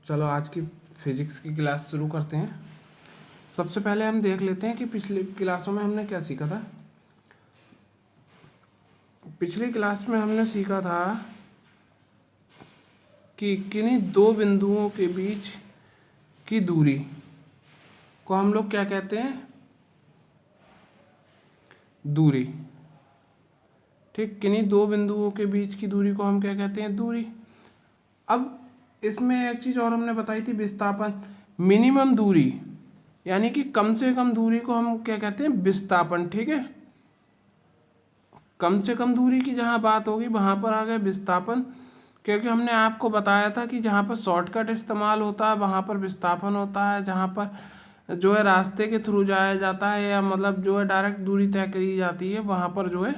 चलो आज की फिजिक्स की क्लास शुरू करते हैं। सबसे पहले हम देख लेते हैं कि पिछली क्लासों में हमने क्या सीखा था। पिछली क्लास में हमने सीखा था कि किन्हीं दो बिंदुओं के बीच की दूरी को हम लोग क्या कहते हैं, दूरी। ठीक, किन्हीं दो बिंदुओं के बीच की दूरी को हम क्या कहते हैं, दूरी। अब इसमें एक चीज़ और हमने बताई थी, विस्थापन। मिनिमम दूरी यानी कि कम से कम दूरी को हम क्या कहते हैं, विस्थापन। ठीक है, कम से कम दूरी की जहाँ बात होगी वहाँ पर आ गया विस्थापन, क्योंकि हमने आपको बताया था कि जहाँ पर शॉर्टकट इस्तेमाल होता है वहाँ पर विस्थापन होता है, जहाँ पर जो है रास्ते के थ्रू जाया जाता है या मतलब जो है डायरेक्ट दूरी तय करी जाती है वहाँ पर जो है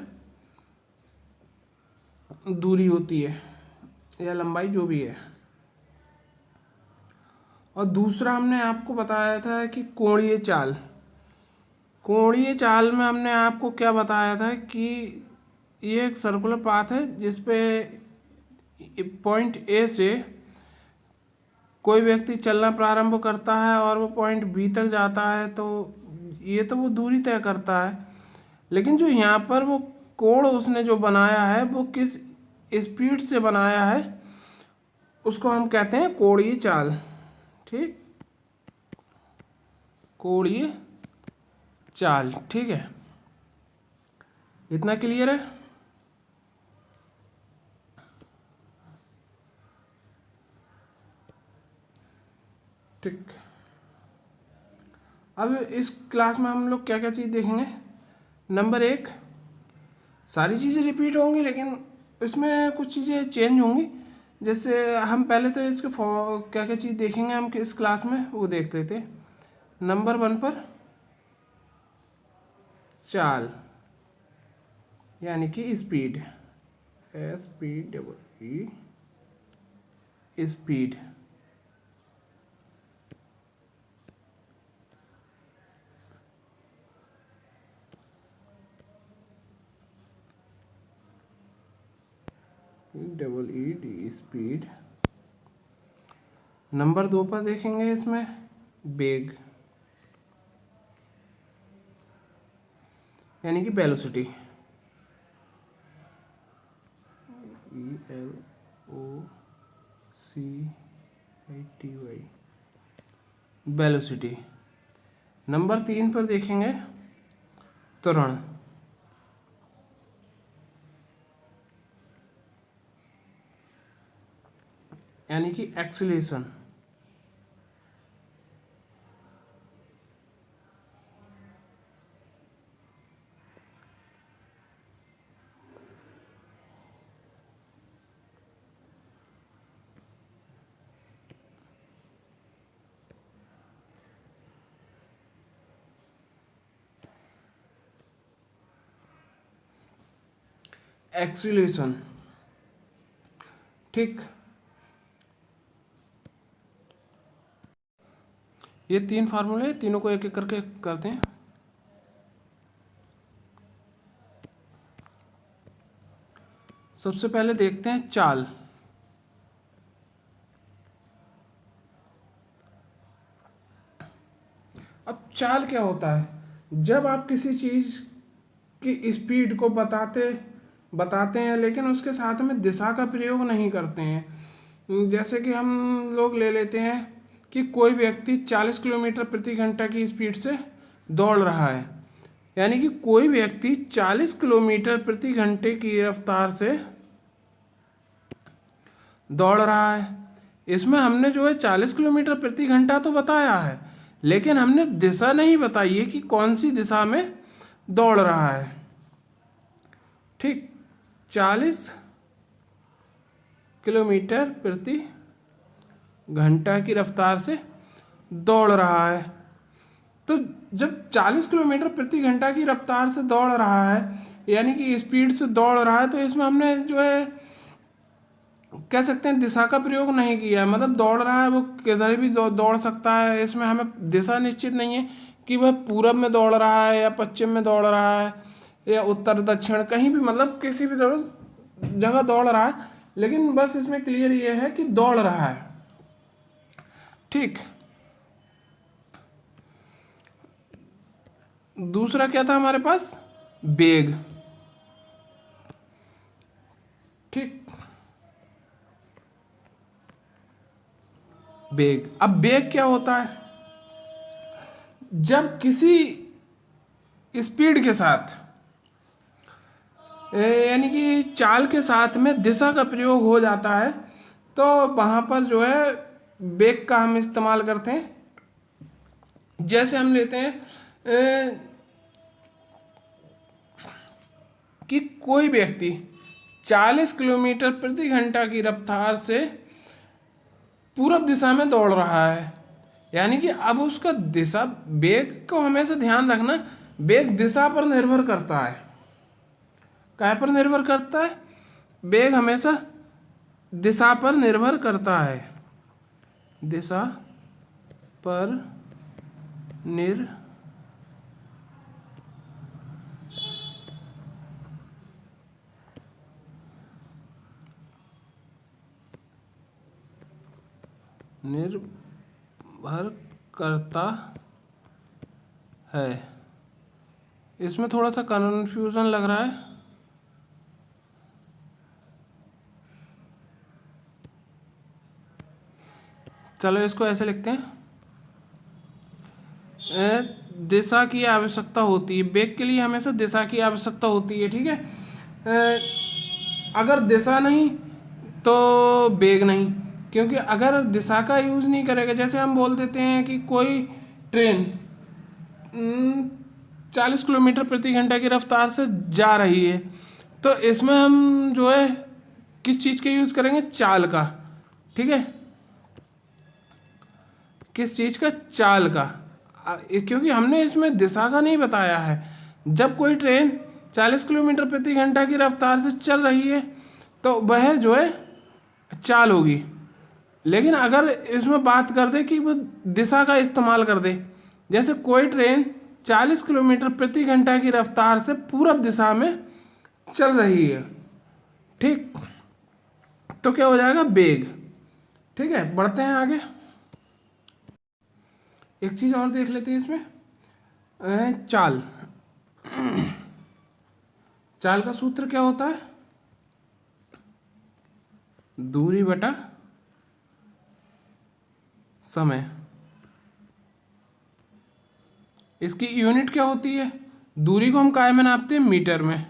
दूरी होती है या लंबाई जो भी है। और दूसरा हमने आपको बताया था कि कोणीय चाल। कोणीय चाल में हमने आपको क्या बताया था कि ये एक सर्कुलर पाथ है जिसपे पॉइंट ए से कोई व्यक्ति चलना प्रारंभ करता है और वो पॉइंट बी तक जाता है, तो ये तो वो दूरी तय करता है। लेकिन जो यहाँ पर वो कोण उसने जो बनाया है वो किस स्पीड से बनाया है उसको हम कहते हैं कोणीय चाल। ठीक, कोणीय चाल। ठीक है, इतना क्लियर है। ठीक, अब इस क्लास में हम लोग क्या क्या चीज़ देखेंगे। नंबर एक, सारी चीज़ें रिपीट होंगी लेकिन इसमें कुछ चीज़ें चेंज होंगी। जैसे हम पहले तो इसके क्या क्या चीज़ देखेंगे हम इस क्लास में वो देख लेते हैं। नंबर वन पर चाल यानी कि speed, SPEED, speed. EED, speed. Number दो पर देखेंगे इसमें वेग यानी कि वेलोसिटी, VELOCITY, वेलोसिटी। नंबर तीन पर देखेंगे त्वरण यानी कि एक्सीलरेशन। एक्सीलरेशन। ठीक, ये तीन फार्मूले, तीनों को एक एक करके करते हैं। सबसे पहले देखते हैं चाल। अब चाल क्या होता है, जब आप किसी चीज़ की स्पीड को बताते हैं लेकिन उसके साथ में दिशा का प्रयोग नहीं करते हैं। जैसे कि हम लोग ले लेते हैं कि कोई व्यक्ति 40 किलोमीटर प्रति घंटा की स्पीड से दौड़ रहा है, यानी कि कोई व्यक्ति 40 किलोमीटर प्रति घंटे की रफ्तार से दौड़ रहा है। इसमें हमने जो है 40 किलोमीटर प्रति घंटा तो बताया है लेकिन हमने दिशा नहीं बताई है कि कौन सी दिशा में दौड़ रहा है। ठीक, 40 किलोमीटर प्रति घंटा की रफ्तार से दौड़ रहा है। तो जब 40 किलोमीटर प्रति घंटा की रफ्तार से दौड़ रहा है यानी कि स्पीड से दौड़ रहा है, तो इसमें हमने जो है कह सकते हैं दिशा का प्रयोग नहीं किया है। मतलब दौड़ रहा है वो किधर भी दौड़ सकता है, इसमें हमें दिशा निश्चित नहीं है कि वह पूरब में दौड़ रहा है या पश्चिम में दौड़ रहा है या उत्तर दक्षिण, कहीं भी मतलब किसी भी जगह दौड़ रहा है। लेकिन बस इसमें क्लियर ये है कि दौड़ रहा है। ठीक। दूसरा क्या था हमारे पास, वेग। ठीक, वेग। अब वेग क्या होता है, जब किसी स्पीड के साथ यानी कि चाल के साथ में दिशा का प्रयोग हो जाता है तो वहाँ पर जो है वेग का हम इस्तेमाल करते हैं। जैसे हम लेते हैं कि कोई व्यक्ति 40 किलोमीटर प्रति घंटा की रफ्तार से पूरब दिशा में दौड़ रहा है, यानी कि अब उसका दिशा, वेग को हमेशा ध्यान रखना, वेग दिशा पर निर्भर करता है। काय पर निर्भर करता है, वेग हमेशा दिशा पर निर्भर करता है, दिशा पर निर्भर करता है। इसमें थोड़ा सा कन्फ्यूजन लग रहा है, चलो इसको ऐसे लिखते हैं, दिशा की आवश्यकता होती है, वेग के लिए हमेशा दिशा की आवश्यकता होती है। ठीक है, अगर दिशा नहीं तो वेग नहीं, क्योंकि अगर दिशा का यूज़ नहीं करेगा, जैसे हम बोल देते हैं कि कोई ट्रेन 40 किलोमीटर प्रति घंटा की रफ्तार से जा रही है, तो इसमें हम जो है किस चीज़ का यूज़ करेंगे, चाल का। ठीक है, किस चीज़ का, चाल का, क्योंकि हमने इसमें दिशा का नहीं बताया है। जब कोई ट्रेन 40 किलोमीटर प्रति घंटा की रफ्तार से चल रही है तो वह जो है चाल होगी, लेकिन अगर इसमें बात कर दे कि वो दिशा का इस्तेमाल कर दे, जैसे कोई ट्रेन 40 किलोमीटर प्रति घंटा की रफ्तार से पूरब दिशा में चल रही है, ठीक, तो क्या हो जाएगा, वेग। ठीक है, बढ़ते हैं आगे। एक चीज़ और देख लेते हैं इसमें, चाल। चाल का सूत्र क्या होता है, दूरी बटा समय। इसकी यूनिट क्या होती है, दूरी को हम काय में नापते हैं, मीटर में।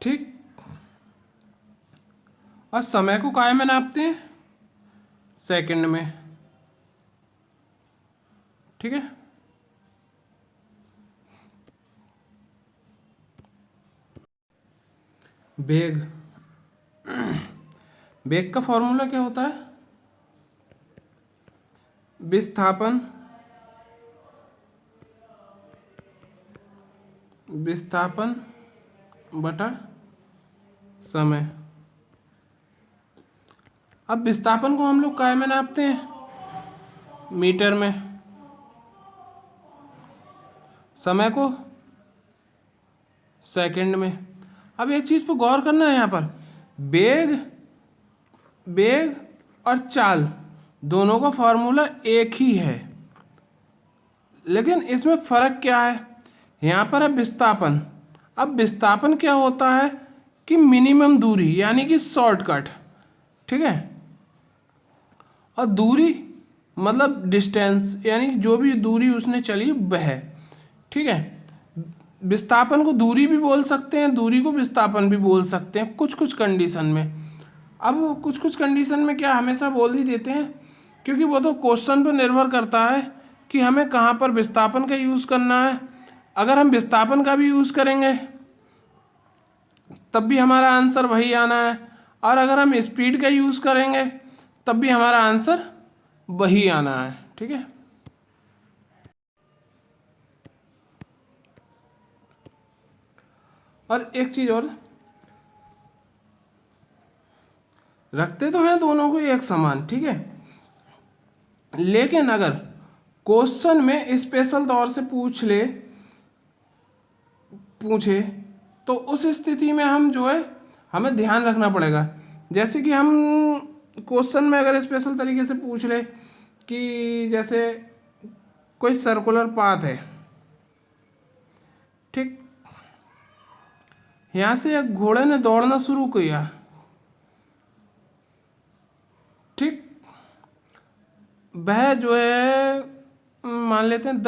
ठीक, और समय को काय में नापते हैं, सेकंड में। ठीक है, वेग, वेग का फॉर्मूला क्या होता है, विस्थापन बटा समय। अब विस्थापन को हम लोग काय में नापते हैं, मीटर में, समय को सेकंड में। अब एक चीज़ पर गौर करना है, यहाँ पर वेग और चाल दोनों का फॉर्मूला एक ही है, लेकिन इसमें फ़र्क क्या है, यहाँ पर है विस्थापन। अब विस्थापन क्या होता है कि मिनिमम दूरी, यानी कि शॉर्टकट। ठीक है, और दूरी मतलब डिस्टेंस, यानी जो भी दूरी उसने चली वह। ठीक है, विस्थापन को दूरी भी बोल सकते हैं, दूरी को विस्थापन भी बोल सकते हैं कुछ कुछ कंडीशन में। अब कुछ कुछ कंडीशन में क्या हमेशा बोल ही देते हैं, क्योंकि वो तो क्वेश्चन पर निर्भर करता है कि हमें कहाँ पर विस्थापन का यूज़ करना है। अगर हम विस्थापन का भी यूज़ करेंगे तब भी हमारा आंसर वही आना है, और अगर हम स्पीड का यूज़ करेंगे तब भी हमारा आंसर वही आना है। ठीक है, और एक चीज़ और, रखते तो हैं दोनों को एक समान। ठीक है, लेकिन अगर क्वेश्चन में स्पेशल तौर से पूछे तो उस स्थिति में हम जो है हमें ध्यान रखना पड़ेगा। जैसे कि हम क्वेश्चन में अगर स्पेशल तरीके से पूछ ले कि जैसे कोई सर्कुलर पाथ है, ठीक, यहाँ से एक घोड़े ने दौड़ना शुरू किया, ठीक, वह जो है मान लेते हैं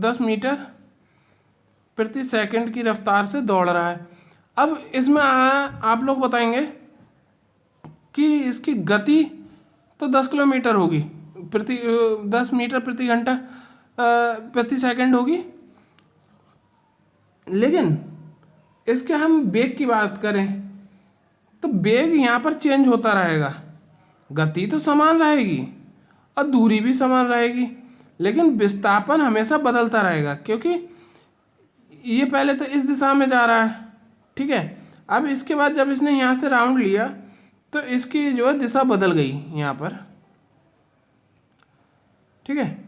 10 मीटर प्रति सेकंड की रफ्तार से दौड़ रहा है। अब इसमें आप लोग बताएंगे कि इसकी गति तो 10 किलोमीटर होगी, 10 मीटर प्रति घंटा प्रति सेकंड होगी, लेकिन इसके हम वेग की बात करें तो वेग यहाँ पर चेंज होता रहेगा। गति तो समान रहेगी और दूरी भी समान रहेगी, लेकिन विस्थापन हमेशा बदलता रहेगा, क्योंकि ये पहले तो इस दिशा में जा रहा है, ठीक है। अब इसके बाद जब इसने यहाँ से राउंड लिया तो इसकी जो है दिशा बदल गई यहाँ पर, ठीक है।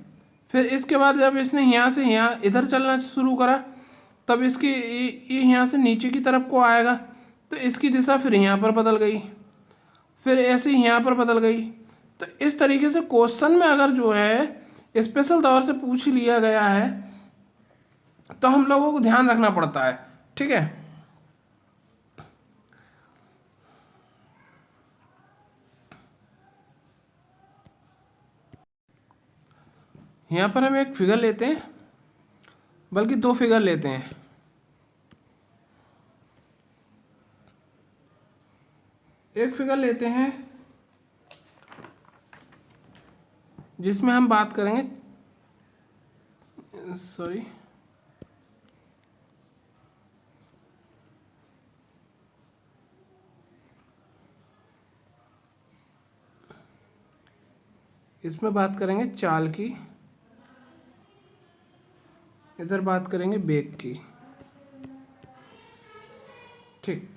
फिर इसके बाद जब इसने यहाँ से यहाँ इधर चलना शुरू करा तब इसकी ये यहाँ से नीचे की तरफ को आएगा तो इसकी दिशा फिर यहाँ पर बदल गई, फिर ऐसे ही यहाँ पर बदल गई। तो इस तरीके से क्वेश्चन में अगर जो है स्पेशल तौर से पूछ लिया गया है तो हम लोगों को ध्यान रखना पड़ता है, ठीक है। यहाँ पर हम एक फिगर लेते हैं, बल्कि 2 फिगर लेते हैं। एक फिगर लेते हैं जिसमें हम बात करेंगे, सॉरी, इसमें बात करेंगे चाल की, इधर बात करेंगे वेग की, ठीक।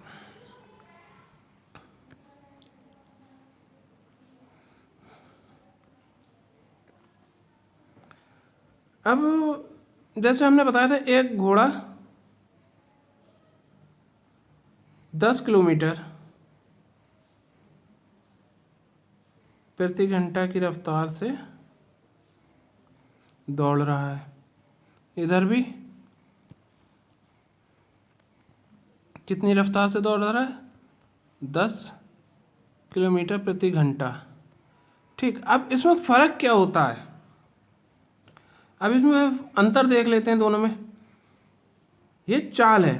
अब जैसे हमने बताया था एक घोड़ा 10 किलोमीटर प्रति घंटा की रफ्तार से दौड़ रहा है, इधर भी कितनी रफ्तार से दौड़ रहा है, 10 किलोमीटर प्रति घंटा, ठीक। अब इसमें फ़र्क क्या होता है, अब इसमें अंतर देख लेते हैं दोनों में। ये चाल है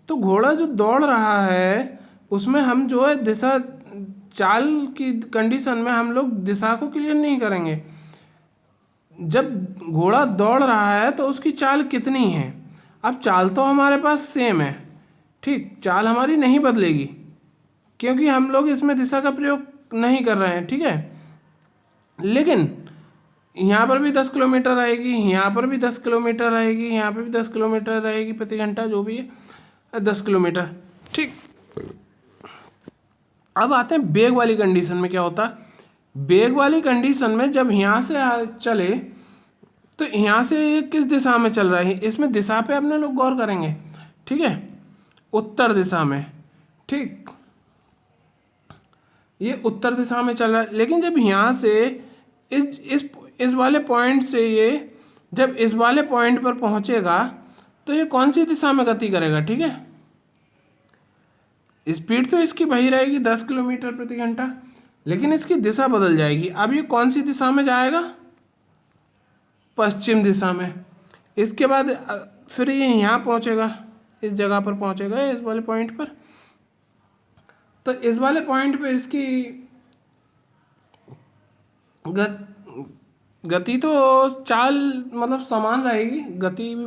तो घोड़ा जो दौड़ रहा है उसमें हम जो है दिशा, चाल की कंडीशन में हम लोग दिशा को क्लियर नहीं करेंगे। जब घोड़ा दौड़ रहा है तो उसकी चाल कितनी है, अब चाल तो हमारे पास सेम है, ठीक, चाल हमारी नहीं बदलेगी क्योंकि हम लोग इसमें दिशा का प्रयोग नहीं कर रहे हैं, ठीक है। लेकिन यहाँ पर भी 10 किलोमीटर रहेगी, यहाँ पर भी 10 किलोमीटर रहेगी, यहाँ पर भी 10 किलोमीटर रहेगी प्रति घंटा, जो भी है 10 किलोमीटर, ठीक। अब आते हैं वेग वाली कंडीशन में। क्या होता है वेग वाली कंडीशन में, जब यहाँ से चले तो यहाँ से ये किस दिशा में चल रहा है, इसमें दिशा पे अपने लोग गौर करेंगे, ठीक है, उत्तर दिशा में, ठीक, ये उत्तर दिशा में चल रहा है। लेकिन जब यहाँ से इस वाले पॉइंट से ये जब इस वाले पॉइंट पर पहुँचेगा तो ये कौन सी दिशा में गति करेगा, ठीक है। स्पीड तो इसकी वही रहेगी 10 किलोमीटर प्रति घंटा, लेकिन इसकी दिशा बदल जाएगी। अब ये कौन सी दिशा में जाएगा, पश्चिम दिशा में। इसके बाद फिर ये यहाँ पहुँचेगा, इस जगह पर पहुँचेगा, इस वाले पॉइंट पर। तो इस वाले पॉइंट पर इसकी गति तो चाल मतलब समान रहेगी, गति भी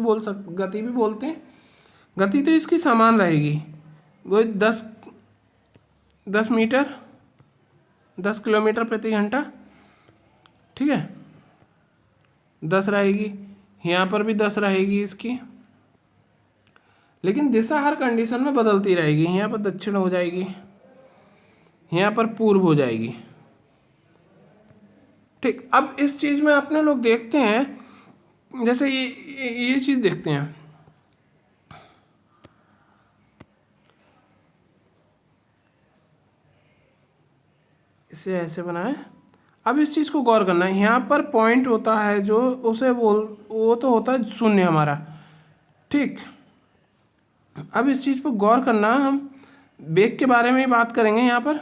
बोलते हैं, गति तो इसकी समान रहेगी, वो 10 मीटर 10 किलोमीटर प्रति घंटा, ठीक है, 10 रहेगी, यहाँ पर भी 10 रहेगी इसकी, लेकिन दिशा हर कंडीशन में बदलती रहेगी। यहाँ पर दक्षिण हो जाएगी, यहाँ पर पूर्व हो जाएगी, ठीक। अब इस चीज़ में अपने लोग देखते हैं, जैसे ये चीज़ देखते हैं, इसे ऐसे बनाए। अब इस चीज़ को गौर करना है, यहाँ पर पॉइंट होता है जो उसे वो तो होता है शून्य हमारा, ठीक। अब इस चीज़ पर गौर करना, हम वेग के बारे में ही बात करेंगे यहाँ पर।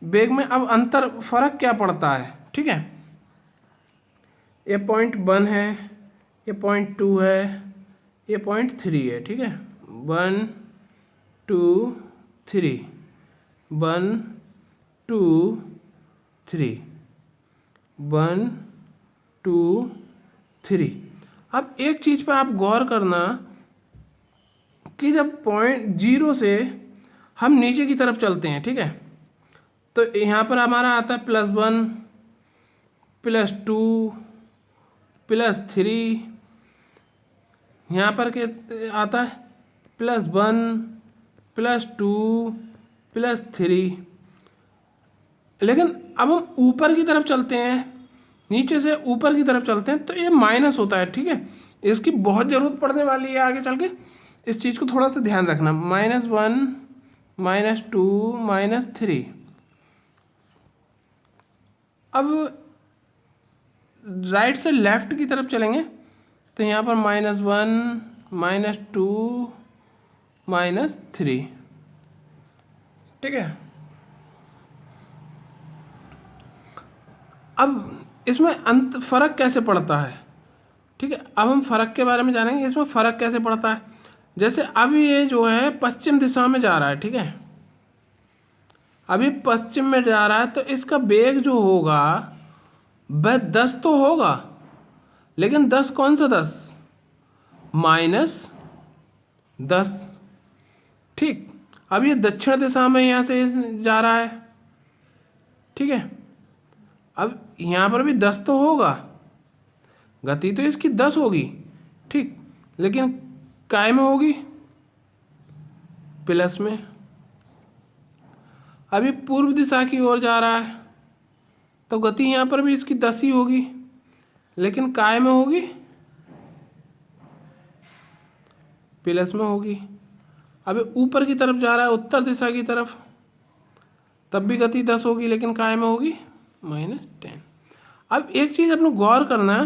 वेग में अब अंतर फर्क क्या पड़ता है, ठीक है। ये पॉइंट 1 है, ये पॉइंट 2 है, ये पॉइंट 3 है, ठीक है। 1 2 3, 1 2 3, 1 2 3। अब एक चीज़ पे आप गौर करना कि जब पॉइंट 0 से हम नीचे की तरफ चलते हैं, ठीक है, तो यहाँ पर हमारा आता है +1 +2 +3, यहाँ पर क्या आता है +1 +2 +3। लेकिन अब हम ऊपर की तरफ चलते हैं, नीचे से ऊपर की तरफ चलते हैं, तो ये माइनस होता है, ठीक है। इसकी बहुत ज़रूरत पड़ने वाली है आगे चल के, इस चीज़ को थोड़ा सा ध्यान रखना। -1 -2 -3। अब राइट से लेफ्ट की तरफ चलेंगे तो यहाँ पर -1 -2 -3, ठीक है। अब इसमें अंत फर्क कैसे पड़ता है, ठीक है। अब हम फर्क के बारे में जानेंगे, इसमें फ़र्क कैसे पड़ता है। जैसे अब ये जो है पश्चिम दिशा में जा रहा है, ठीक है, अभी पश्चिम में जा रहा है, तो इसका वेग जो होगा वह 10 तो होगा, लेकिन 10 कौन सा 10, -10, ठीक। अब ये दक्षिण दिशा में यहाँ से जा रहा है, ठीक है। अब यहाँ पर भी 10 तो होगा, गति तो इसकी 10 होगी, ठीक, लेकिन काय में होगी, प्लस में। अभी पूर्व दिशा की ओर जा रहा है, तो गति यहाँ पर भी इसकी 10 ही होगी, लेकिन काय में होगी, प्लस में होगी। अभी ऊपर की तरफ जा रहा है, उत्तर दिशा की तरफ, तब भी गति 10 होगी, लेकिन काय में होगी -10। अब एक चीज़ अपने गौर करना है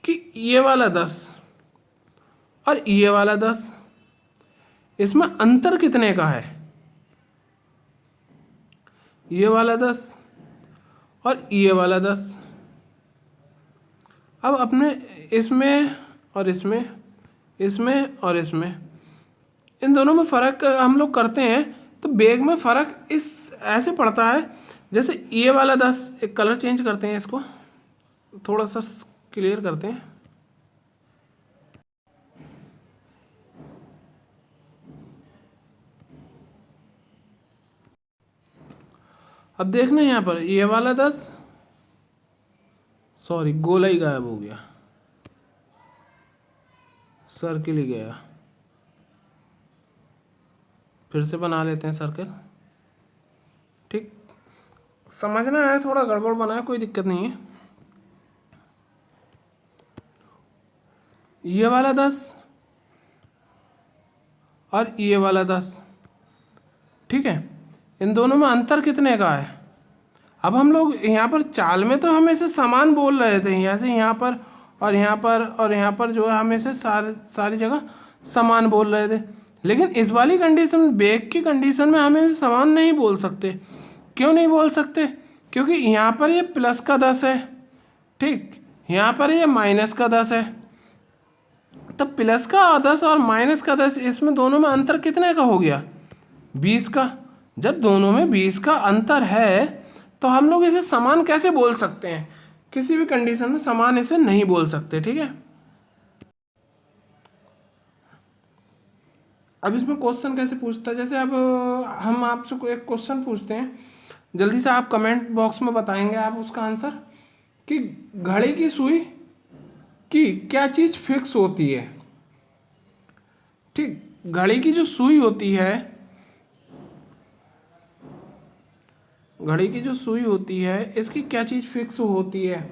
कि ये वाला 10 और ये वाला 10, इसमें अंतर कितने का है। ये वाला 10 और ये वाला 10। अब अपने इसमें और इसमें, इसमें और इसमें, इन दोनों में फ़र्क हम लोग करते हैं, तो वेग में फ़र्क इस ऐसे पड़ता है। जैसे ये वाला 10, एक कलर चेंज करते हैं, इसको थोड़ा सा क्लियर करते हैं। अब देखना यहाँ पर ये वाला 10, सॉरी गोला ही गायब हो गया, सर्किल ही गया, फिर से बना लेते हैं सर्कल, ठीक। समझना है, थोड़ा गड़बड़ बना है, कोई दिक्कत नहीं है। ये वाला 10 और ये वाला 10, ठीक है, इन दोनों में अंतर कितने का है। अब हम लोग यहाँ पर चाल में तो हम इसे समान बोल रहे थे, यहाँ से यहाँ पर और यहाँ पर और यहाँ पर जो है हम इसे सारी जगह समान बोल रहे थे, लेकिन इस वाली कंडीशन, वेग की कंडीशन में हम इसे समान नहीं बोल सकते। क्यों नहीं बोल सकते, क्योंकि यहाँ पर ये प्लस का 10 है, ठीक, यहाँ पर ये माइनस का 10 है। तो प्लस का 10 और माइनस का 10, इसमें दोनों में अंतर कितने का हो गया, 20 का। जब दोनों में 20 का अंतर है, तो हम लोग इसे समान कैसे बोल सकते हैं, किसी भी कंडीशन में समान इसे नहीं बोल सकते, ठीक है। अब इसमें क्वेश्चन कैसे पूछता है, जैसे अब हम आपसे कोई एक क्वेश्चन पूछते हैं, जल्दी से आप कमेंट बॉक्स में बताएंगे आप उसका आंसर, कि घड़ी की सुई की क्या चीज़ फिक्स होती है, ठीक। घड़ी की जो सुई होती है, घड़ी की जो सुई होती है, इसकी क्या चीज़ फिक्स होती है,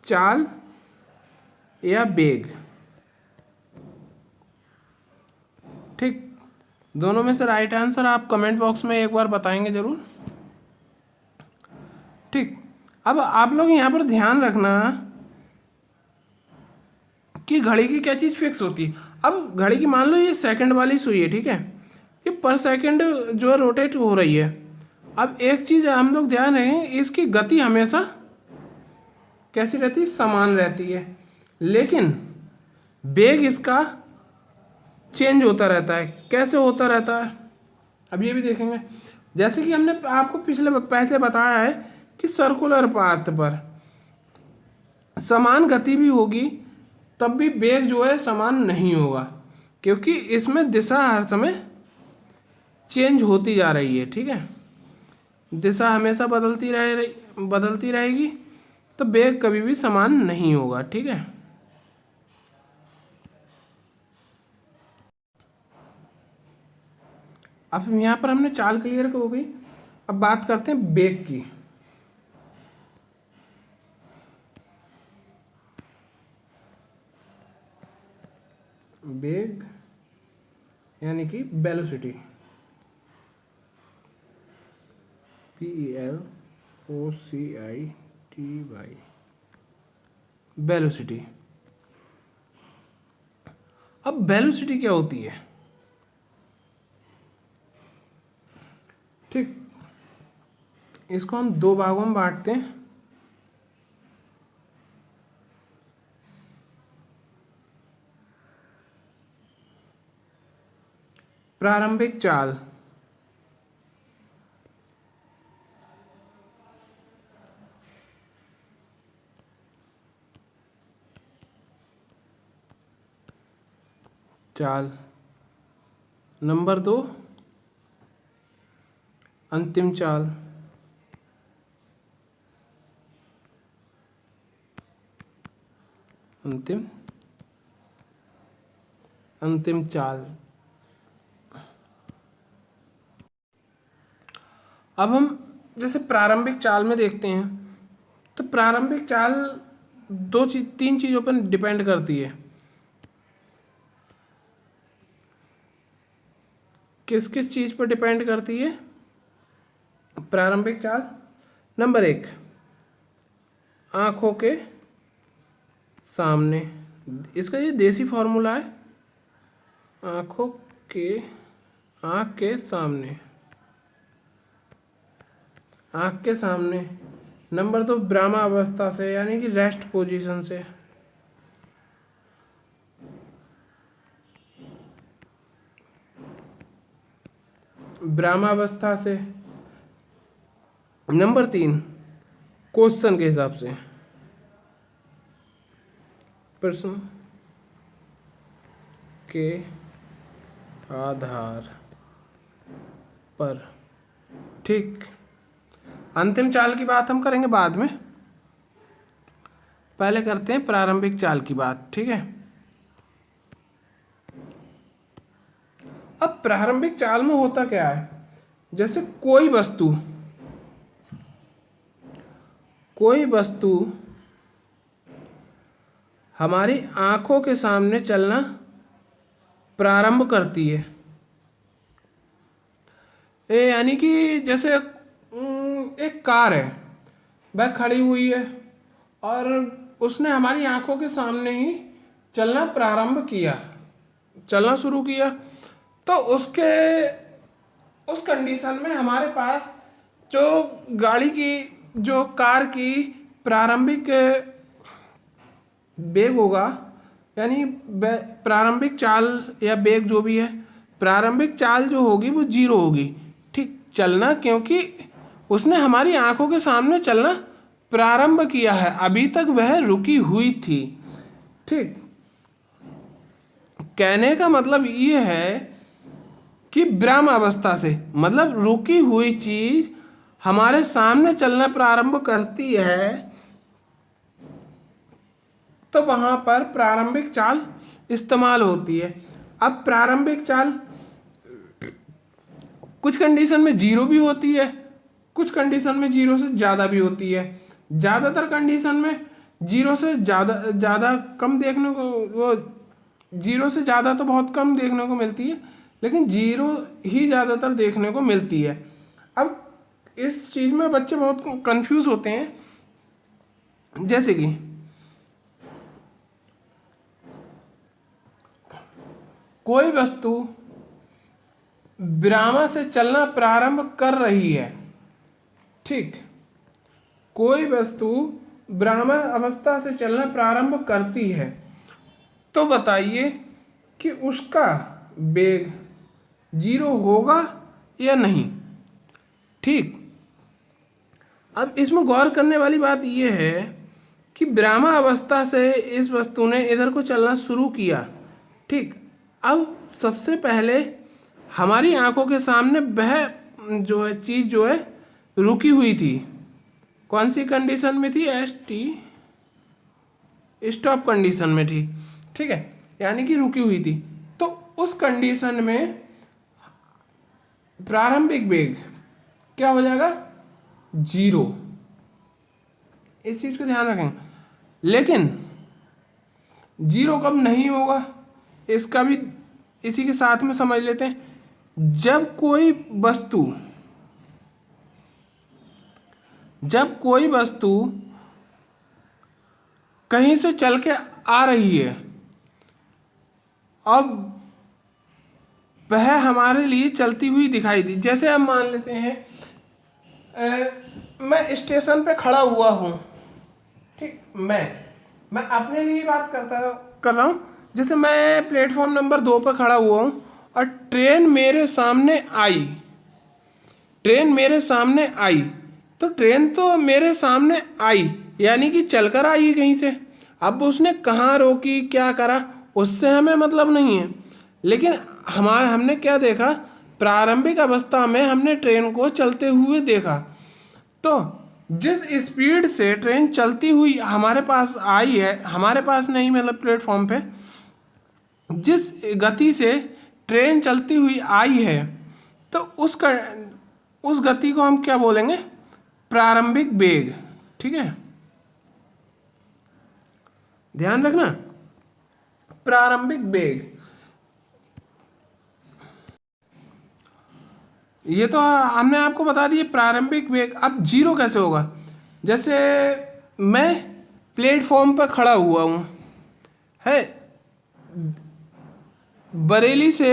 चाल या वेग, ठीक। दोनों में से राइट आंसर आप कमेंट बॉक्स में एक बार बताएंगे ज़रूर। ठीक। अब आप लोग यहाँ पर ध्यान रखना कि घड़ी की क्या चीज़ फिक्स होती है। अब घड़ी की मान लो ये सेकंड वाली सुई है, ठीक है, ये पर सेकंड जो है रोटेट हो रही है। अब एक चीज़ हम लोग ध्यान रखें, इसकी गति हमेशा कैसी रहती है, समान रहती है, लेकिन वेग इसका चेंज होता रहता है। कैसे होता रहता है अब ये भी देखेंगे। जैसे कि हमने आपको पहले बताया है कि सर्कुलर पाथ पर समान गति भी होगी तब भी वेग जो है समान नहीं होगा, क्योंकि इसमें दिशा हर समय चेंज होती जा रही है, ठीक है, दिशा हमेशा बदलती रहेगी, तो वेग कभी भी समान नहीं होगा, ठीक है। अब यहाँ पर हमने चाल क्लियर हो गई। अब बात करते हैं वेग की। वेग यानी कि वेलोसिटी, VELOCITY, वेलोसिटी। अब वेलोसिटी क्या होती है, ठीक, इसको हम दो भागों में बांटते हैं। प्रारंभिक चाल, नंबर 2 अंतिम चाल, अंतिम चाल। अब हम जैसे प्रारंभिक चाल में देखते हैं, तो प्रारंभिक चाल तीन चीज़ों पर डिपेंड करती है। किस किस चीज़ पर डिपेंड करती है प्रारंभिक चाल? नंबर 1, आँखों के सामने, इसका ये देसी फॉर्मूला है, आँख के सामने। नंबर 2, ब्रह्मावस्था से यानी कि रेस्ट पोजीशन से। ब्रह्मावस्था से। नंबर 3, क्वेश्चन के हिसाब से, प्रश्न के आधार पर, ठीक। अंतिम चाल की बात हम करेंगे बाद में, पहले करते हैं प्रारंभिक चाल की बात, ठीक है। अब प्रारंभिक चाल में होता क्या है, जैसे कोई वस्तु हमारी आंखों के सामने चलना प्रारंभ करती है। यानी कि जैसे एक कार है, वह खड़ी हुई है और उसने हमारी आंखों के सामने ही चलना शुरू किया, तो उस कंडीशन में हमारे पास जो कार की प्रारंभिक वेग होगा, यानी प्रारंभिक चाल या वेग जो भी है, प्रारंभिक चाल जो होगी वो 0 होगी, ठीक, चलना, क्योंकि उसने हमारी आंखों के सामने चलना प्रारंभ किया है, अभी तक वह रुकी हुई थी, ठीक। कहने का मतलब ये है कि ब्रह्म अवस्था से, मतलब रुकी हुई चीज हमारे सामने चलना प्रारंभ करती है, तो वहां पर प्रारंभिक चाल इस्तेमाल होती है। अब प्रारंभिक चाल कुछ कंडीशन में 0 भी होती है, कुछ कंडीशन में 0 से ज़्यादा भी होती है। ज़्यादातर कंडीशन में 0 से ज़्यादा कम देखने को, वो 0 से ज़्यादा तो बहुत कम देखने को मिलती है, लेकिन 0 ही ज़्यादातर देखने को मिलती है। अब इस चीज़ में बच्चे बहुत कंफ्यूज होते हैं। जैसे कि कोई वस्तु विरामा से चलना प्रारंभ कर रही है, ठीक, कोई वस्तु विरामा अवस्था से चलना प्रारंभ करती है, तो बताइए कि उसका वेग 0 होगा या नहीं। ठीक, अब इसमें गौर करने वाली बात यह है कि विरामा अवस्था से इस वस्तु ने इधर को चलना शुरू किया, ठीक। अब सबसे पहले हमारी आंखों के सामने वह जो है चीज़ जो है रुकी हुई थी। कौन सी कंडीशन में थी? स्टॉप कंडीशन में थी, ठीक है, यानी कि रुकी हुई थी। तो उस कंडीशन में प्रारंभिक वेग क्या हो जाएगा? 0। इस चीज को ध्यान रखें। लेकिन 0 कब नहीं होगा, इसका भी इसी के साथ में समझ लेते हैं। जब कोई वस्तु कहीं से चल के आ रही है, अब वह हमारे लिए चलती हुई दिखाई दी। जैसे हम मान लेते हैं मैं स्टेशन पे खड़ा हुआ हूँ, ठीक, मैं अपने लिए बात कर रहा हूँ। जैसे मैं प्लेटफॉर्म नंबर 2 पर खड़ा हुआ हूँ और ट्रेन मेरे सामने आई, तो ट्रेन तो मेरे सामने आई यानी कि चलकर आई कहीं से। अब उसने कहाँ रोकी, क्या करा, उससे हमें मतलब नहीं है। लेकिन हमने क्या देखा, प्रारंभिक अवस्था में हमने ट्रेन को चलते हुए देखा। तो जिस स्पीड से ट्रेन चलती हुई हमारे पास आई है, हमारे पास नहीं मतलब प्लेटफॉर्म पे, जिस गति से ट्रेन चलती हुई आई है, तो उस गति को हम क्या बोलेंगे? प्रारंभिक वेग, ठीक है, ध्यान रखना, प्रारंभिक वेग। ये तो हमने आपको बता दिया प्रारंभिक वेग। अब 0 कैसे होगा? जैसे मैं प्लेटफॉर्म पर खड़ा हुआ हूँ, है, बरेली से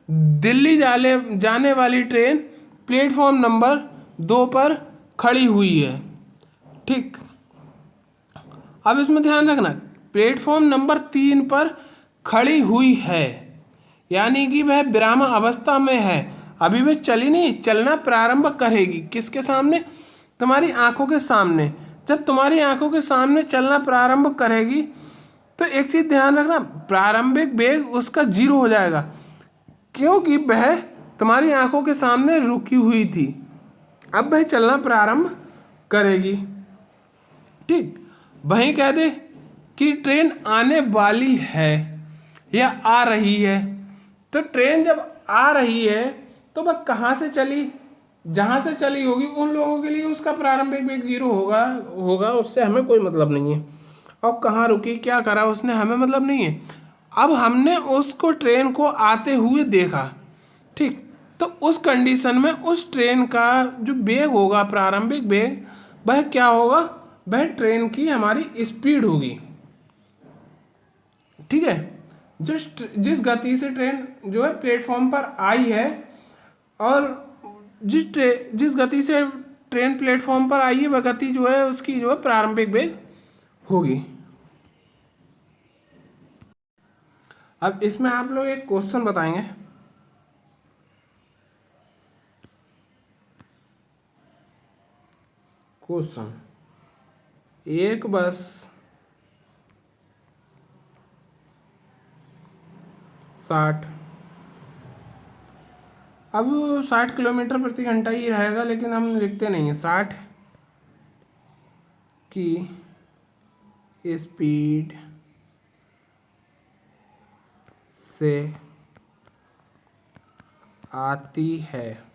दिल्ली जाने वाली ट्रेन प्लेटफॉर्म नंबर 2 पर खड़ी हुई है, ठीक। अब इसमें ध्यान रखना, प्लेटफॉर्म नंबर 3 पर खड़ी हुई है यानी कि वह विराम अवस्था में है, अभी वह चली नहीं, चलना प्रारंभ करेगी। किसके सामने? तुम्हारी आंखों के सामने। जब तुम्हारी आंखों के सामने चलना प्रारंभ करेगी तो एक चीज ध्यान रखना, प्रारंभिक वेग उसका 0 हो जाएगा, क्योंकि वह तुम्हारी आंखों के सामने रुकी हुई थी। अब वह चलना प्रारंभ करेगी, ठीक। वहीं कह दे कि ट्रेन आने वाली है या आ रही है, तो ट्रेन जब आ रही है तो वह कहाँ से चली? जहाँ से चली होगी उन लोगों के लिए उसका प्रारंभिक वेग 0 होगा, उससे हमें कोई मतलब नहीं है। और कहाँ रुकी, क्या करा उसने, हमें मतलब नहीं है। अब हमने उसको ट्रेन को आते हुए देखा, ठीक, तो उस कंडीशन में उस ट्रेन का जो वेग होगा, प्रारंभिक वेग, वह क्या होगा? वह ट्रेन की हमारी स्पीड होगी, ठीक है। जिस गति से ट्रेन जो है प्लेटफॉर्म पर आई है, और जिस गति से ट्रेन प्लेटफॉर्म पर आई है, वह गति जो है उसकी जो है प्रारंभिक वेग होगी। अब इसमें आप लोग एक क्वेश्चन बताएंगे। क्वेश्चन, एक बस 60, अब 60 किलोमीटर प्रति घंटा ही रहेगा, लेकिन हम लिखते नहीं हैं। 60 की स्पीड से आती है,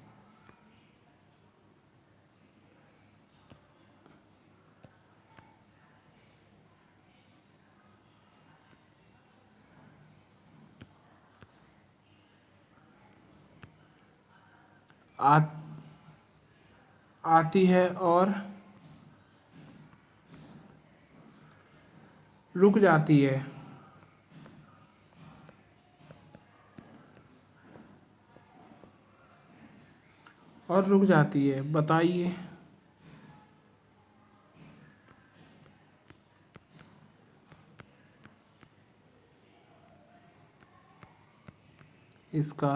आती है और रुक जाती है। और रुक जाती है, बताइए। इसका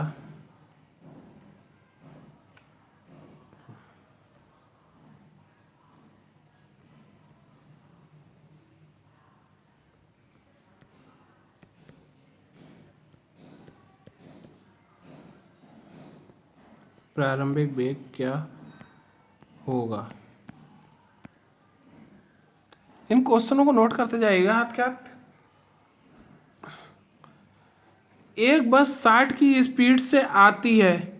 प्रारंभिक वेग क्या होगा? इन क्वेश्चनों को नोट करते जाइएगा हाथ के हाथ। एक बस 60 की स्पीड से आती है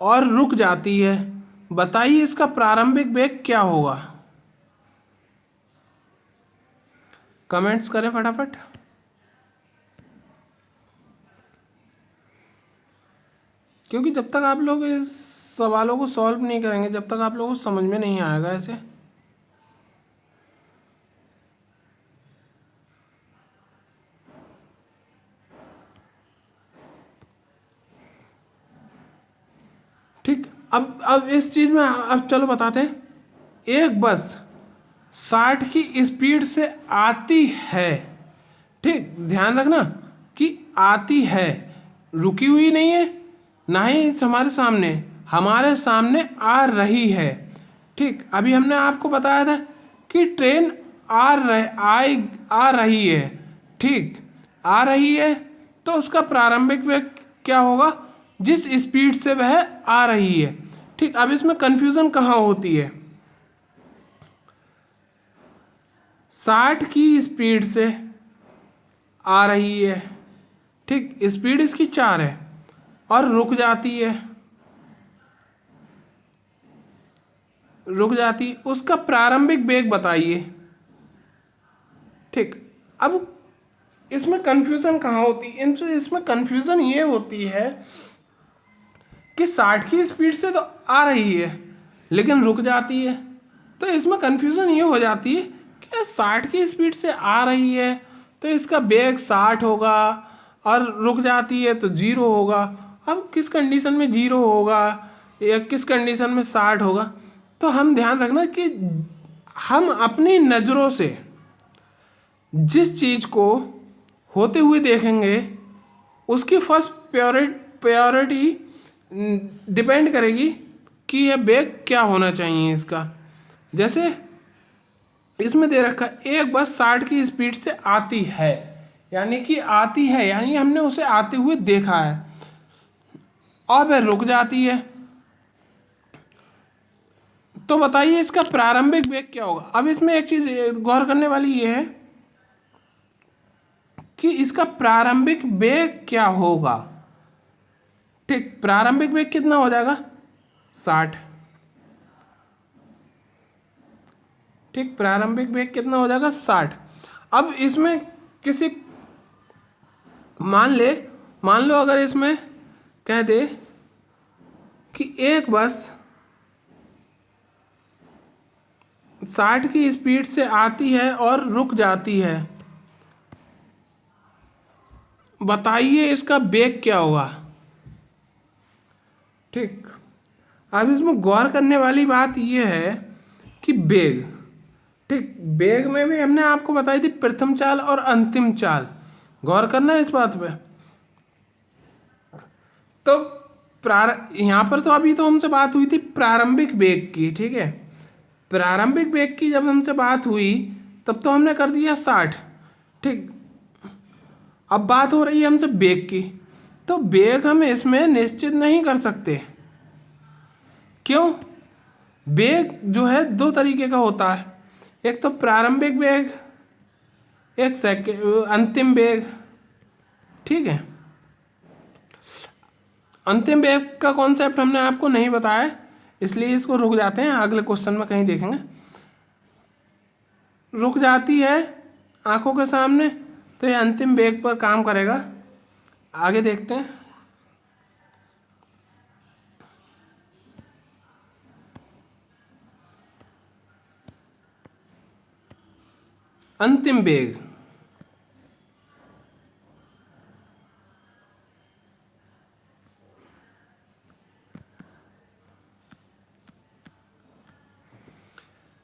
और रुक जाती है, बताइए इसका प्रारंभिक वेग क्या होगा? कमेंट्स करें फटाफट। क्योंकि जब तक आप लोग इस सवालों को सॉल्व नहीं करेंगे, जब तक आप लोगों को समझ में नहीं आएगा ऐसे। ठीक, अब इस चीज में अब चलो बताते हैं। एक बस 60 की स्पीड से आती है, ठीक, ध्यान रखना कि आती है, रुकी हुई नहीं है, ना ही हमारे सामने आ रही है। ठीक, अभी हमने आपको बताया था कि ट्रेन आ रही है, ठीक, आ रही है, तो उसका प्रारंभिक वेग क्या होगा? जिस स्पीड से वह आ रही है। ठीक, अब इसमें कंफ्यूजन कहाँ होती है? 60 की स्पीड से आ रही है, ठीक, स्पीड इसकी 4 है और रुक जाती है, उसका प्रारंभिक वेग बताइए। ठीक, अब इसमें कंफ्यूजन कहाँ होती है? इसमें कंफ्यूजन ये होती है कि 60 की स्पीड से तो आ रही है लेकिन रुक जाती है। तो इसमें कंफ्यूजन ये हो जाती है कि 60 की स्पीड से आ रही है तो इसका वेग 60 होगा और रुक जाती है तो 0 होगा। अब किस कंडीशन में 0 होगा या किस कंडीशन में 60 होगा? तो हम ध्यान रखना कि हम अपनी नज़रों से जिस चीज़ को होते हुए देखेंगे उसकी फर्स्ट प्रायोरिटी डिपेंड करेगी कि यह वेग क्या होना चाहिए इसका। जैसे इसमें दे रखा एक बस 60 की स्पीड से आती है, यानी कि आती है यानी हमने उसे आते हुए देखा है, और वह रुक जाती है, तो बताइए इसका प्रारंभिक वेग क्या होगा? अब इसमें एक चीज गौर करने वाली ये है कि इसका प्रारंभिक वेग क्या होगा। ठीक, प्रारंभिक वेग कितना हो जाएगा? 60। ठीक, प्रारंभिक वेग कितना हो जाएगा? 60। अब इसमें किसी मान लो अगर इसमें कह दे कि एक बस 60 की स्पीड से आती है और रुक जाती है, बताइए इसका वेग क्या होगा? ठीक, अब इसमें गौर करने वाली बात यह है कि वेग, ठीक, वेग में भी हमने आपको बताई थी प्रथम चाल और अंतिम चाल, गौर करना है इस बात पे। तो यहाँ पर तो अभी तो हमसे बात हुई थी प्रारंभिक वेग की, ठीक है, प्रारंभिक वेग की जब हमसे बात हुई तब तो हमने कर दिया 60। ठीक, अब बात हो रही है हमसे वेग की, तो वेग हम इसमें निश्चित नहीं कर सकते। क्यों? वेग जो है दो तरीके का होता है, एक तो प्रारंभिक वेग, एक अंतिम वेग। ठीक है, अंतिम वेग का कॉन्सेप्ट हमने आपको नहीं बताया, इसलिए इसको रुक जाते हैं, अगले क्वेश्चन में कहीं देखेंगे। रुक जाती है आंखों के सामने तो ये अंतिम वेग पर काम करेगा। आगे देखते हैं। अंतिम वेग।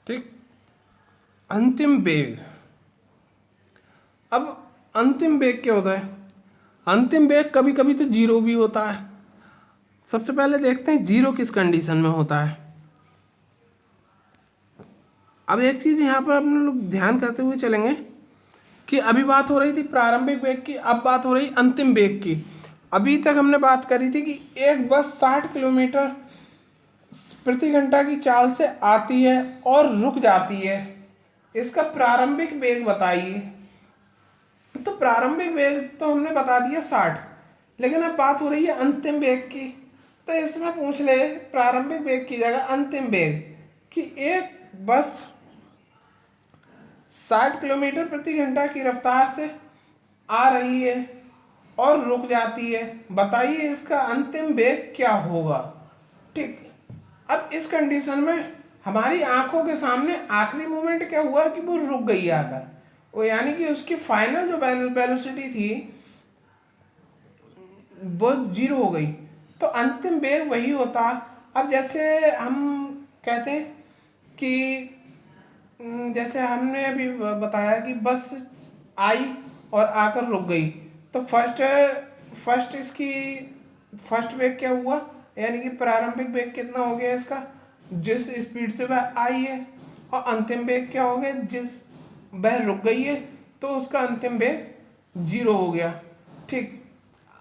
ठीक, अंतिम वेग। अब अंतिम वेग क्या होता है? अंतिम वेग कभी कभी तो जीरो भी होता है। सबसे पहले देखते हैं जीरो किस कंडीशन में होता है। अब एक चीज़ यहाँ पर अपने लोग ध्यान करते हुए चलेंगे कि अभी बात हो रही थी प्रारंभिक वेग की, अब बात हो रही अंतिम वेग की। अभी तक हमने बात करी थी कि एक बस 60 किलोमीटर प्रति घंटा की चाल से आती है और रुक जाती है, इसका प्रारंभिक वेग बताइए। तो प्रारंभिक वेग तो हमने बता दिया 60, लेकिन अब बात हो रही है अंतिम वेग की। तो इसमें पूछ ले प्रारंभिक वेग की जगह अंतिम वेग कि एक बस 60 किलोमीटर प्रति घंटा की रफ्तार से आ रही है और रुक जाती है, बताइए इसका अंतिम वेग क्या होगा। ठीक, अब इस कंडीशन में हमारी आंखों के सामने आखिरी मोमेंट क्या हुआ कि वो रुक गई आकर, वो यानी कि उसकी फाइनल जो वेलोसिटी थी वो जीरो हो गई। तो अंतिम वेग वही होता। अब जैसे हम कहते हैं कि जैसे हमने अभी बताया कि बस आई और आकर रुक गई, तो फर्स्ट इसकी फर्स्ट वेग क्या हुआ, यानी कि प्रारंभिक वेग कितना हो गया इसका, जिस स्पीड से वह आई है, और अंतिम वेग क्या हो गया, जिस वह रुक गई है तो उसका अंतिम वेग जीरो हो गया। ठीक,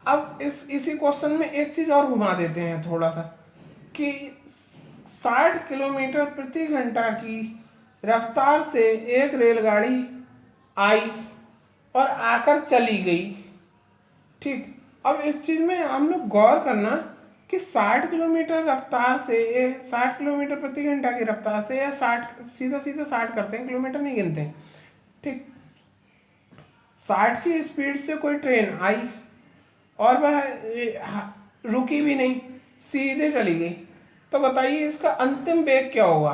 अब इसी क्वेश्चन में एक चीज और घुमा देते हैं थोड़ा सा कि 60 किलोमीटर प्रति घंटा की रफ्तार से एक रेलगाड़ी आई और आकर चली गई। ठीक, अब इस चीज में हम लोग गौर करना कि 60 किलोमीटर रफ्तार से 60 किलोमीटर प्रति घंटा की रफ्तार से या 60 सीधा सीधा 60 करते हैं, किलोमीटर नहीं गिनते हैं। ठीक, 60 की स्पीड से कोई ट्रेन आई और वह रुकी भी नहीं, सीधे चली गई, तो बताइए इसका अंतिम वेग क्या होगा।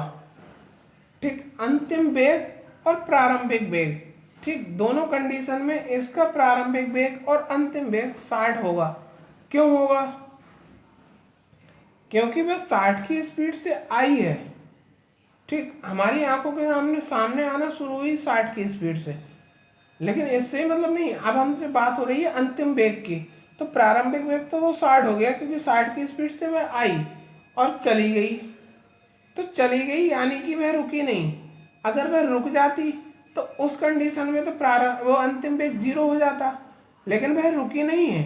ठीक, अंतिम वेग और प्रारंभिक वेग, ठीक, दोनों कंडीशन में इसका प्रारंभिक वेग और अंतिम वेग 60 होगा। क्यों होगा? क्योंकि वह 60 की स्पीड से आई है। ठीक, हमारी आंखों के सामने सामने आना शुरू हुई 60 की स्पीड से, लेकिन इससे मतलब नहीं, अब हमसे बात हो रही है अंतिम वेग की। तो प्रारंभिक वेग तो वो 60 हो गया क्योंकि 60 की स्पीड से वह आई और चली गई, तो चली गई यानी कि वह रुकी नहीं। अगर वह रुक जाती तो उस कंडीशन में तो वो अंतिम वेग जीरो हो जाता, लेकिन वह रुकी नहीं है,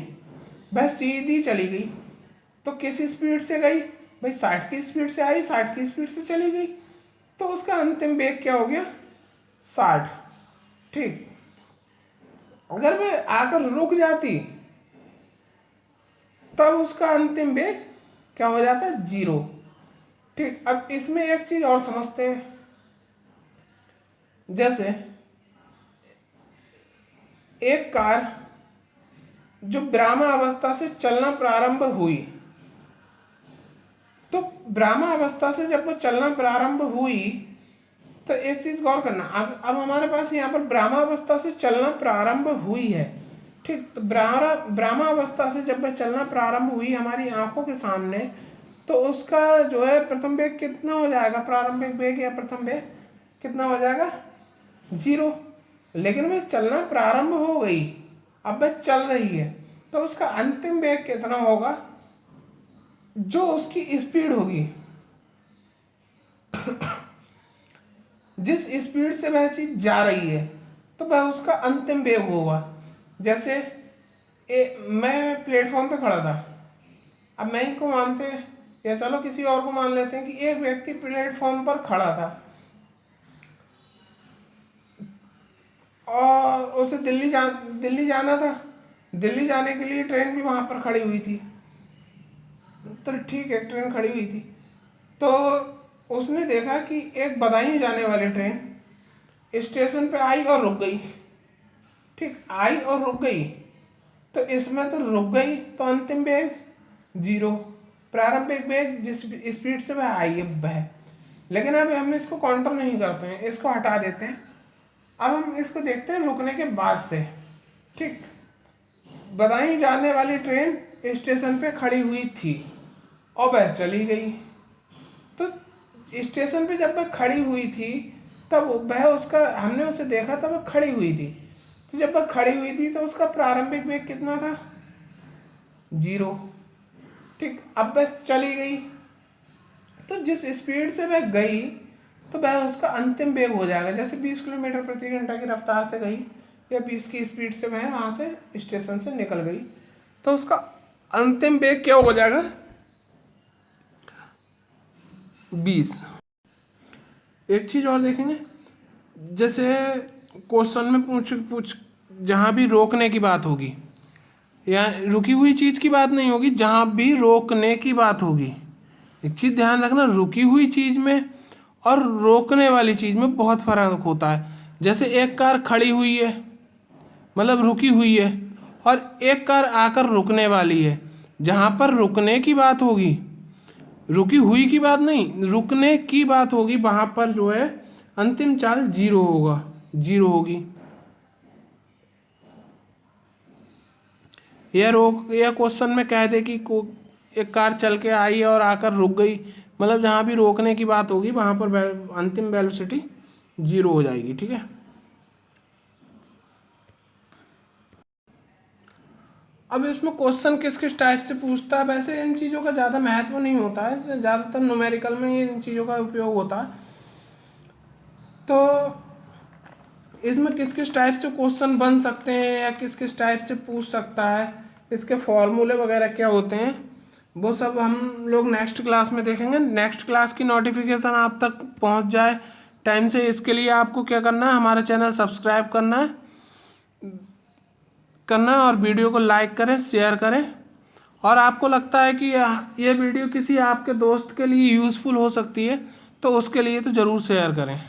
वह सीधी चली गई। तो किस स्पीड से गई भाई? 60 की स्पीड से आई, 60 की स्पीड से चली गई, तो उसका अंतिम वेग क्या हो गया? 60। ठीक, अगर वह आकर रुक जाती तब उसका अंतिम वेग क्या हो जाता? जीरो। ठीक, अब इसमें एक चीज और समझते हैं। जैसे एक कार जो ब्रह्मावस्था से चलना प्रारंभ हुई, तो ब्रह्मावस्था से जब वो चलना प्रारंभ हुई तो एक चीज गौर करना, अब हमारे पास यहाँ पर ब्रह्मावस्था से चलना प्रारंभ हुई है। ठीक, तो ब्रह्मावस्था से जब वह चलना प्रारंभ हुई हमारी आंखों के सामने, तो उसका जो है प्रथम वेग कितना हो जाएगा? प्रारंभिक वेग या प्रथम वेग कितना हो जाएगा? जीरो। लेकिन वह चलना प्रारंभ हो गई, अब वह चल रही है, तो उसका अंतिम वेग कितना होगा? जो उसकी स्पीड होगी, जिस स्पीड से वह चीज जा रही है, तो वह उसका अंतिम वेग होगा। जैसे मैं प्लेटफॉर्म पे खड़ा था, अब मैं ही को मानते हैं या चलो किसी और को मान लेते हैं कि एक व्यक्ति प्लेटफॉर्म पर खड़ा था और उसे दिल्ली जाना था। दिल्ली जाने के लिए ट्रेन भी वहां पर खड़ी हुई थी, तो ठीक है ट्रेन खड़ी हुई थी, तो उसने देखा कि एक बदायूं जाने वाली ट्रेन स्टेशन पे आई और रुक गई। ठीक, आई और रुक गई, तो इसमें तो रुक गई तो अंतिम वेग जीरो, प्रारंभिक वेग जिस स्पीड से वह आई है वह। लेकिन अब हम इसको काउंटर नहीं करते हैं, इसको हटा देते हैं। अब हम इसको देखते हैं रुकने के बाद से। ठीक, बदायूं जाने वाली ट्रेन स्टेशन पे खड़ी हुई थी और वह चली गई। तो स्टेशन पे जब वह खड़ी हुई थी तब वह उसका हमने उसे देखा तब वह खड़ी हुई थी। तो जब वह खड़ी हुई थी तो उसका प्रारंभिक वेग कितना था? 0। ठीक, अब वह चली गई तो जिस स्पीड से वह गई तो वह उसका अंतिम वेग हो जाएगा। जैसे 20 किलोमीटर प्रति घंटा की रफ्तार से गई या 20 की स्पीड से वह वहाँ से स्टेशन से निकल गई तो उसका अंतिम वेग क्या हो जाएगा? 20। एक चीज़ और देखेंगे, जैसे क्वेश्चन में पूछ जहाँ भी रोकने की बात होगी या रुकी हुई चीज़ की बात नहीं होगी, जहाँ भी रोकने की बात होगी, एक चीज़ ध्यान रखना, रुकी हुई चीज़ में और रोकने वाली चीज़ में बहुत फर्क होता है। जैसे एक कार खड़ी हुई है मतलब रुकी हुई है और एक कार आकर रुकने वाली है, जहाँ पर रुकने की बात होगी, रुकी हुई की बात नहीं, रुकने की बात होगी, वहाँ पर जो है अंतिम चाल 0 होगा, 0 होगी। या क्वेश्चन में कह दे कि एक कार चल के आई और आकर रुक गई, मतलब जहाँ भी रोकने की बात होगी वहाँ पर अंतिम वेलोसिटी 0 हो जाएगी। ठीक है, अब इसमें क्वेश्चन किस किस टाइप से पूछता है, वैसे इन चीज़ों का ज़्यादा महत्व नहीं होता है, ज़्यादातर न्यूमेरिकल में ही इन चीज़ों का उपयोग होता है। तो इसमें किस किस टाइप से क्वेश्चन बन सकते हैं या किस किस टाइप से पूछ सकता है, इसके फॉर्मूले वगैरह क्या होते हैं, वो सब हम लोग नेक्स्ट क्लास में देखेंगे। नेक्स्ट क्लास की नोटिफिकेशन आप तक पहुंच जाए टाइम से, इसके लिए आपको क्या करना है, हमारा चैनल सब्सक्राइब करना है और वीडियो को लाइक करें, शेयर करें। और आपको लगता है कि ये वीडियो किसी आपके दोस्त के लिए यूज़फुल हो सकती है तो उसके लिए तो ज़रूर शेयर करें।